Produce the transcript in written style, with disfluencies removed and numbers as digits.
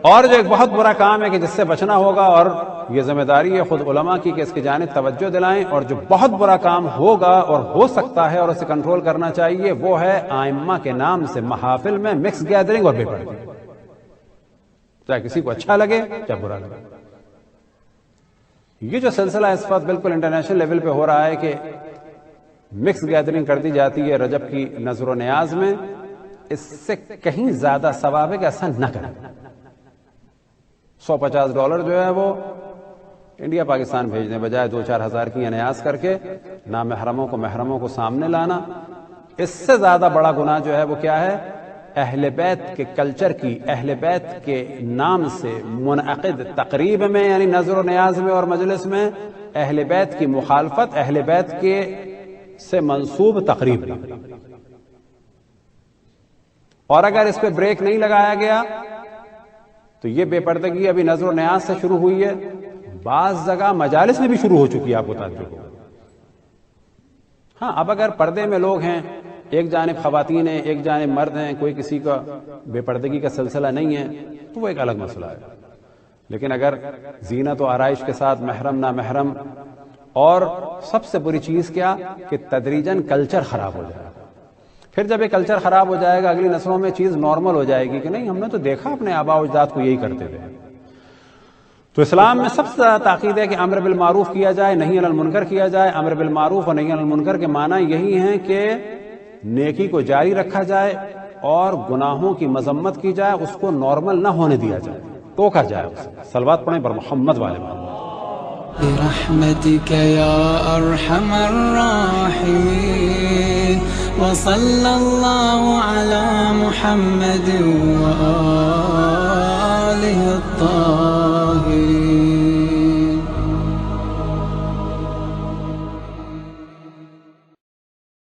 اور جو ایک بہت برا کام ہے کہ جس سے بچنا ہوگا، اور یہ ذمہ داری ہے خود علماء کی کہ اس کی جانب توجہ دلائیں، اور جو بہت برا کام ہوگا اور ہو سکتا ہے اور اسے کنٹرول کرنا چاہیے، وہ ہے ائمہ کے نام سے محافل میں مکس گیدرنگ اور بے پردگی، چاہے کسی کو اچھا لگے چاہے برا لگے۔ یہ جو سلسلہ اس وقت بالکل انٹرنیشنل لیول پہ ہو رہا ہے کہ مکس گیدرنگ کر دی جاتی ہے رجب کی نظر و نیاز میں، اس سے کہیں زیادہ ثواب ہے کہ ایسا نہ کریں۔ $150 جو ہے وہ انڈیا پاکستان بھیجنے بجائے 2-4 ہزار کی نیاز کر کے نامحرموں کو محرموں کو سامنے لانا، اس سے زیادہ بڑا گناہ جو ہے وہ کیا ہے؟ اہل بیت کے کلچر کی، اہل بیت کے نام سے منعقد تقریب میں، یعنی نظر و نیاز میں اور مجلس میں اہل بیت کی مخالفت، اہل بیت کے سے منسوب تقریب میں۔ اور اگر اس پہ بریک نہیں لگایا گیا تو یہ بے پردگی ابھی نظر و نیاز سے شروع ہوئی ہے، بعض جگہ مجالس میں بھی شروع ہو چکی ہے، آپ کو تعجب ہوگا۔ ہاں، اب اگر پردے میں لوگ ہیں، ایک جانب خواتین ہیں ایک جانب مرد ہیں، کوئی کسی کا بے پردگی کا سلسلہ نہیں ہے تو وہ ایک الگ مسئلہ ہے، لیکن اگر زینت و آرائش کے ساتھ محرم نہ محرم، اور سب سے بری چیز کیا کہ تدریجاً کلچر خراب ہو جائے گا۔ پھر جب یہ کلچر خراب ہو جائے گا، اگلی نسلوں میں چیز نارمل ہو جائے گی کہ نہیں، ہم نے تو دیکھا اپنے آباء و اجداد کو یہی کرتے تھے۔ تو اسلام میں سب سے زیادہ تاکید ہے کہ امر بالمعروف کیا جائے، نہی عن المنکر کیا جائے۔ امر بالمعروف اور نہی عن المنکر کے معنی یہی ہیں کہ نیکی کو جاری رکھا جائے اور گناہوں کی مذمت کی جائے، اس کو نارمل نہ ہونے دیا جائے، ٹوکا جائے اسے۔ صلوات پڑھیں پر محمد والے محمد۔ برحمتك يا أرحم الراحمين وصلى الله على محمد وآله الطاهرين